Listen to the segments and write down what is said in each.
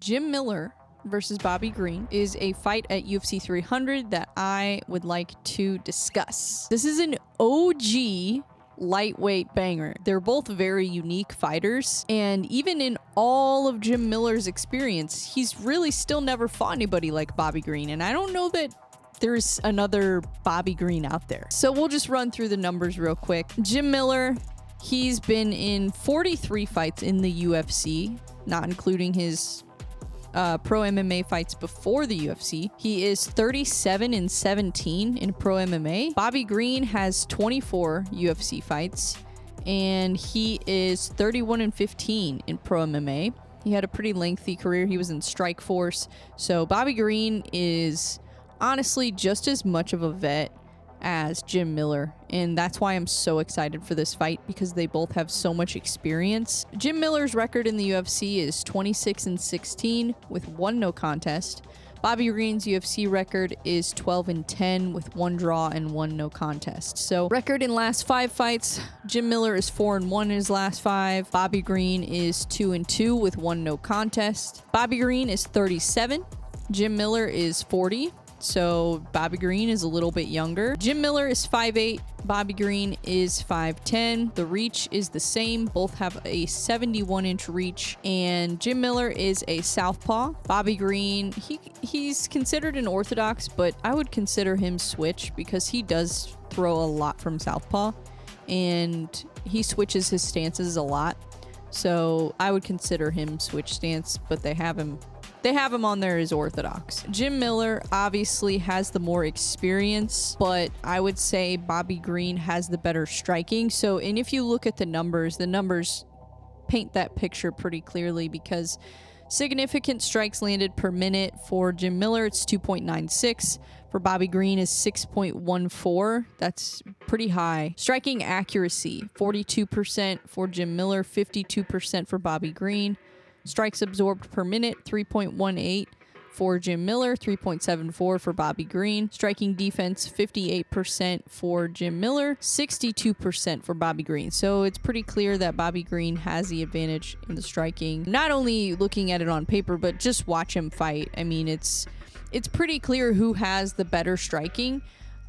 Jim Miller versus Bobby Green is a fight at UFC 300 that I would like to discuss. This is an OG lightweight banger. They're both very unique fighters, and even in all of Jim Miller's experience, he's really still never fought anybody like Bobby Green, and I don't know that there's another Bobby Green out there. So we'll just run through the numbers real quick. Jim Miller, he's been in 43 fights in the UFC, not including his pro MMA fights before the UFC. He is 37-17 in pro MMA. Bobby Green has 24 UFC fights, and he is 31-15 in pro MMA. He had a pretty lengthy career. He was in Strikeforce. So Bobby Green is honestly just as much of a vet as Jim Miller, and that's why I'm so excited for this fight, because they both have so much experience. Jim Miller's record in the UFC is 26-16 with 1 no contest. Bobby Green's UFC record is 12-10 with 1 draw and 1 no contest. So record in last 5 fights, Jim Miller is 4-1 in his last 5. Bobby Green is 2-2 with 1 no contest. Bobby Green is 37. Jim Miller is 40. So Bobby Green is a little bit younger. Jim Miller is 5'8", Bobby Green is 5'10". The reach is the same. Both have a 71-inch reach, and Jim Miller is a southpaw. Bobby Green, he's considered an orthodox, but I would consider him switch because he does throw a lot from southpaw, and he switches his stances a lot. So I would consider him switch stance, but they have him on there as orthodox. Jim Miller obviously has the more experience, but I would say Bobby Green has the better striking. So, and if you look at the numbers paint that picture pretty clearly, because significant strikes landed per minute for Jim Miller, it's 2.96. For Bobby Green is 6.14. That's pretty high. Striking accuracy, 42% for Jim Miller, 52% for Bobby Green. Strikes absorbed per minute, 3.18 for Jim Miller, 3.74 for Bobby Green. Striking defense, 58% for Jim Miller, 62% for Bobby Green. So it's pretty clear that Bobby Green has the advantage in the striking. Not only looking at it on paper, but just watch him fight. I mean, it's pretty clear who has the better striking.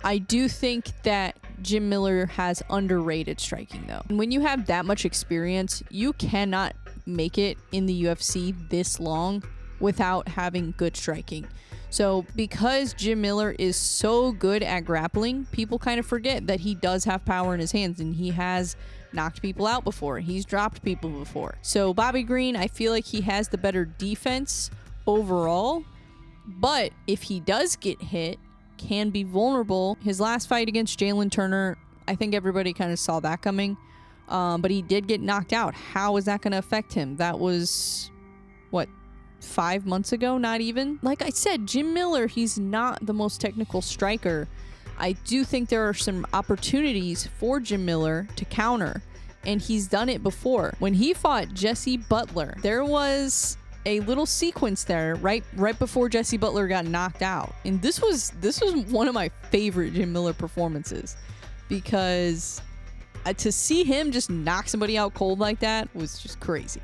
I do think that Jim Miller has underrated striking, though. And when you have that much experience, you cannot make it in the UFC this long without having good striking. So because Jim Miller is so good at grappling, people kind of forget that he does have power in his hands, and he has knocked people out before. He's dropped people before. So Bobby Green, I feel like he has the better defense overall, but if he does get hit, can be vulnerable. His last fight against Jalen Turner, I think everybody kind of saw that coming. But he did get knocked out. How is that going to affect him? That was, what, 5 months ago? Not even? Like I said, Jim Miller, he's not the most technical striker. I do think there are some opportunities for Jim Miller to counter, and he's done it before. When he fought Jesse Butler, there was a little sequence there right before Jesse Butler got knocked out. And this was one of my favorite Jim Miller performances, because to see him just knock somebody out cold like that was just crazy.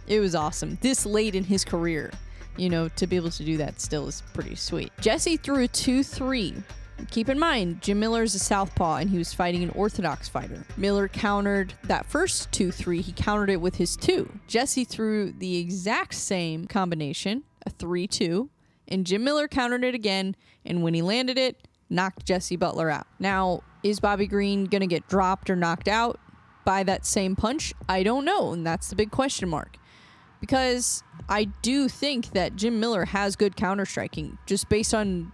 It was awesome. This late in his career, to be able to do that still is pretty sweet. Jesse threw a 2-3. Keep in mind, Jim Miller is a southpaw, and he was fighting an orthodox fighter. Miller countered that first 2-3. He countered it with his 2. Jesse threw the exact same combination, a 3-2, and Jim Miller countered it again, and when he landed it, knocked Jesse Butler out. Now, is Bobby Green going to get dropped or knocked out by that same punch? I don't know, and that's the big question mark. Because I do think that Jim Miller has good counter-striking, just based on,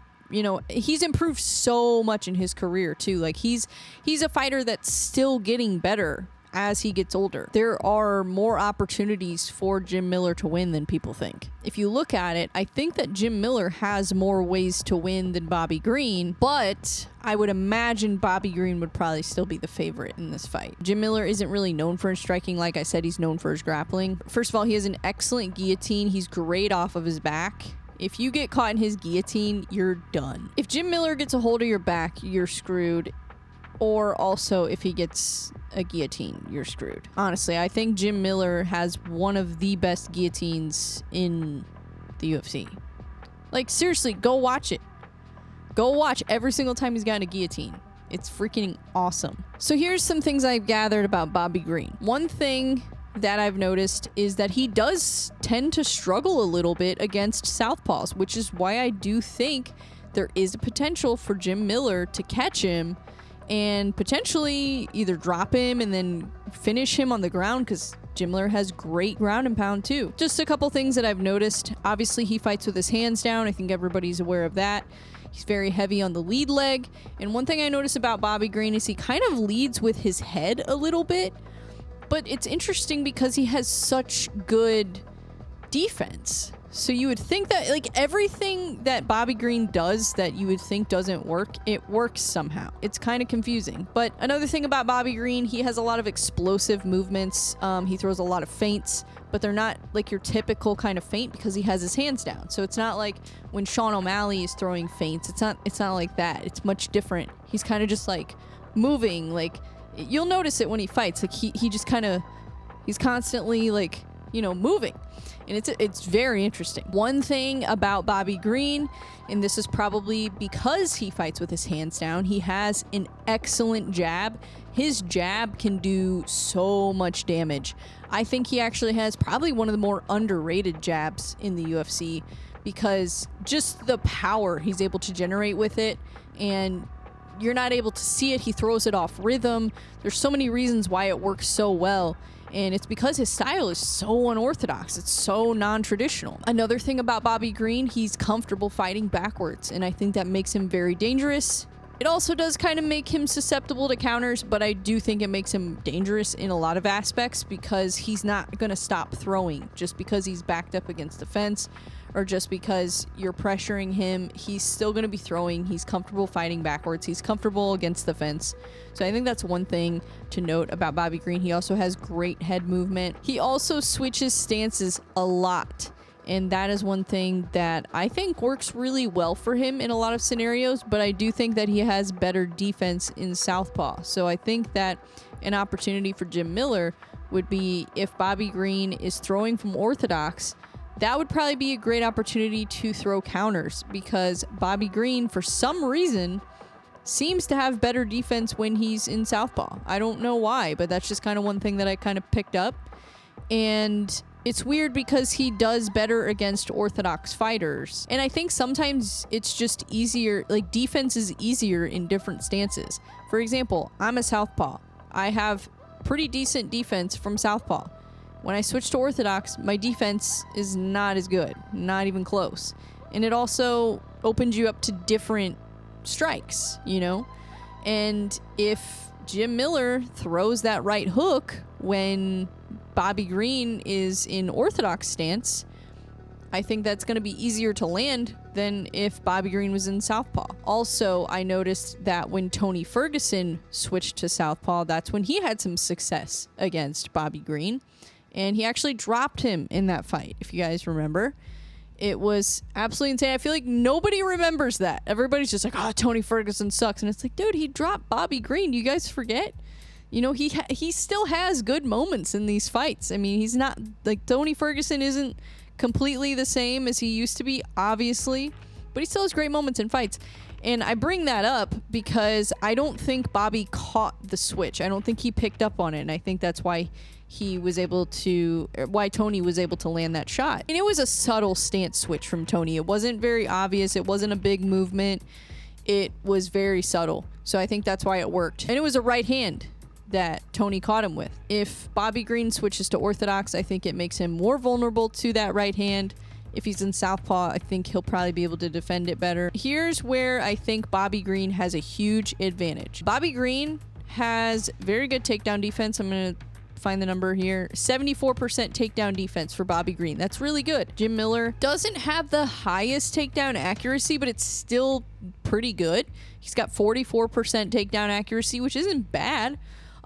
he's improved so much in his career, too. Like, he's a fighter that's still getting better as he gets older. There are more opportunities for Jim Miller to win than people think. If you look at it, I think that Jim Miller has more ways to win than Bobby Green, but I would imagine Bobby Green would probably still be the favorite in this fight. Jim Miller isn't really known for his striking. Like I said, he's known for his grappling. First of all, he has an excellent guillotine. He's great off of his back. If you get caught in his guillotine, you're done. If Jim Miller gets a hold of your back, you're screwed. Or also, if he gets a guillotine, you're screwed. Honestly, I think Jim Miller has one of the best guillotines in the UFC. Like, seriously, go watch it. Go watch every single time he's gotten a guillotine. It's freaking awesome. So here's some things I've gathered about Bobby Green. One thing that I've noticed is that he does tend to struggle a little bit against southpaws, which is why I do think there is a potential for Jim Miller to catch him and potentially either drop him and then finish him on the ground, because Jim Miller has great ground and pound too. Just a couple things that I've noticed. Obviously, he fights with his hands down. I think everybody's aware of that. He's very heavy on the lead leg. And one thing I notice about Bobby Green is he kind of leads with his head a little bit. But it's interesting because he has such good defense. So you would think that, like, everything that Bobby Green does that you would think doesn't work, it works somehow. It's kind of confusing. But another thing about Bobby Green, he has a lot of explosive movements. He throws a lot of feints, but they're not like your typical kind of feint because he has his hands down. So it's not like when Sean O'Malley is throwing feints. It's not like that. It's much different. He's kind of just like moving. Like, you'll notice it when he fights. Like, he just kind of, he's constantly like, you know, moving. And it's very interesting. One thing about Bobby Green, and this is probably because he fights with his hands down, he has an excellent jab. His jab can do so much damage. I think he actually has probably one of the more underrated jabs in the UFC because just the power he's able to generate with it, and you're not able to see it. He throws it off rhythm. There's so many reasons why it works so well. And it's because his style is so unorthodox. It's so non-traditional. Another thing about Bobby Green, he's comfortable fighting backwards, and I think that makes him very dangerous. It also does kind of make him susceptible to counters, but I do think it makes him dangerous in a lot of aspects because he's not going to stop throwing just because he's backed up against the fence or just because you're pressuring him. He's still going to be throwing. He's comfortable fighting backwards. He's comfortable against the fence. So I think that's one thing to note about Bobby Green. He also has great head movement. He also switches stances a lot. And that is one thing that I think works really well for him in a lot of scenarios, but I do think that he has better defense in southpaw. So I think that an opportunity for Jim Miller would be if Bobby Green is throwing from orthodox, that would probably be a great opportunity to throw counters because Bobby Green, for some reason, seems to have better defense when he's in southpaw. I don't know why, but that's just kind of one thing that I kind of picked up. And it's weird because he does better against orthodox fighters. And I think sometimes it's just easier, like defense is easier in different stances. For example, I'm a southpaw. I have pretty decent defense from southpaw. When I switch to orthodox, my defense is not as good, not even close. And it also opens you up to different strikes, you know? And if Jim Miller throws that right hook when Bobby Green is in orthodox stance, I think that's going to be easier to land than if Bobby Green was in southpaw. Also, I noticed that when Tony Ferguson switched to southpaw, that's when he had some success against Bobby Green. And he actually dropped him in that fight, if you guys remember. It was absolutely insane. I feel like nobody remembers that. Everybody's just like, oh, Tony Ferguson sucks. And it's like, dude, he dropped Bobby Green. You guys forget? You know, he still has good moments in these fights. I mean, he's not, like, Tony Ferguson isn't completely the same as he used to be, obviously. But he still has great moments in fights. And I bring that up because I don't think Bobby caught the switch. I don't think he picked up on it. And I think that's why Tony was able to land that shot. And it was a subtle stance switch from Tony. It wasn't very obvious. It wasn't a big movement. It was very subtle. So I think that's why it worked. And it was a right hand that Tony caught him with. If Bobby Green switches to orthodox, I think it makes him more vulnerable to that right hand. If he's in southpaw, I think he'll probably be able to defend it better. Here's where I think Bobby Green has a huge advantage. Bobby Green has very good takedown defense. I'm going to find the number here. 74% takedown defense for Bobby Green. That's really good. Jim Miller doesn't have the highest takedown accuracy, but it's still pretty good. He's got 44% takedown accuracy, which isn't bad.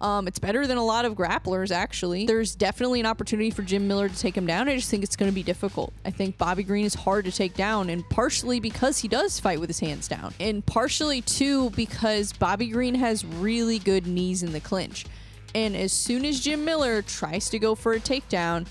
It's better than a lot of grapplers, actually. There's definitely an opportunity for Jim Miller to take him down. I just think it's going to be difficult. I think Bobby Green is hard to take down, and partially because he does fight with his hands down, and partially, too, because Bobby Green has really good knees in the clinch. And as soon as Jim Miller tries to go for a takedown,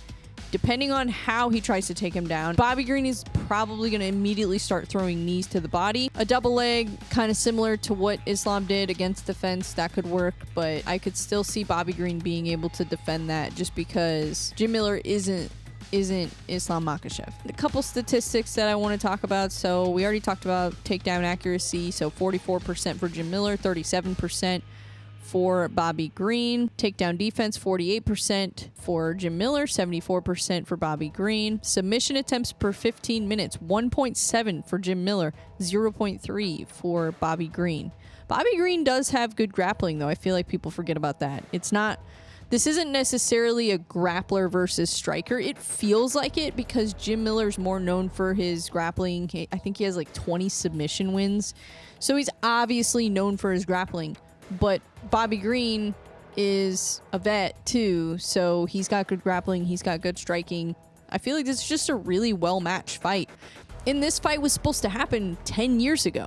depending on how he tries to take him down, Bobby Green is probably going to immediately start throwing knees to the body. A double leg, kind of similar to what Islam did against the fence, that could work, but I could still see Bobby Green being able to defend that just because Jim Miller isn't Islam Makhachev. A couple statistics that I want to talk about. So we already talked about takedown accuracy. So 44% for Jim Miller, 37% for Bobby Green. Takedown defense, 48% for Jim Miller, 74% for Bobby Green. Submission attempts per 15 minutes, 1.7 for Jim Miller, 0.3 for Bobby Green. Bobby Green does have good grappling, though. I feel like people forget about that. This isn't necessarily a grappler versus striker. It feels like it because Jim Miller's more known for his grappling. I think he has like 20 submission wins. So he's obviously known for his grappling. But Bobby Green is a vet too, so he's got good grappling, he's got good striking. I feel like this is just a really well-matched fight. And this fight was supposed to happen 10 years ago.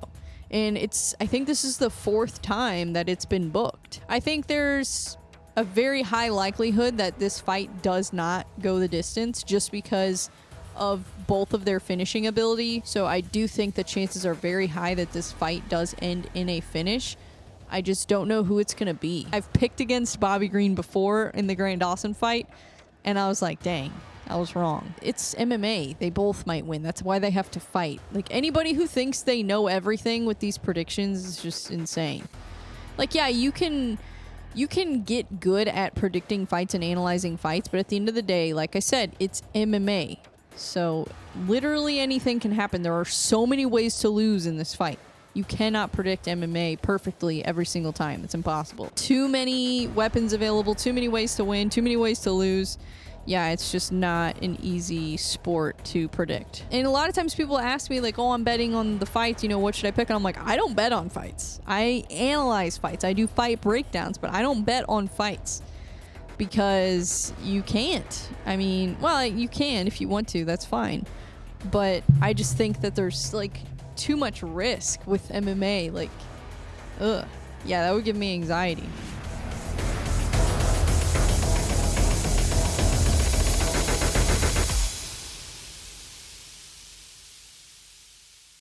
And I think this is the 4th time that it's been booked. I think there's a very high likelihood that this fight does not go the distance just because of both of their finishing ability. So I do think the chances are very high that this fight does end in a finish. I just don't know who it's going to be. I've picked against Bobby Green before in the Grant Dawson fight, and I was like, dang, I was wrong. It's MMA. They both might win. That's why they have to fight. Like, anybody who thinks they know everything with these predictions is just insane. Like, yeah, you can get good at predicting fights and analyzing fights, but at the end of the day, like I said, it's MMA. So literally anything can happen. There are so many ways to lose in this fight. You cannot predict MMA perfectly every single time. It's impossible. Too many weapons available, too many ways to win, too many ways to lose. Yeah, it's just not an easy sport to predict. And a lot of times people ask me like, oh, I'm betting on the fights, what should I pick? And I'm like, I don't bet on fights. I analyze fights. I do fight breakdowns, but I don't bet on fights because you can't. I mean, well, you can if you want to, that's fine. But I just think that there's like too much risk with MMA. Like, yeah, that would give me anxiety.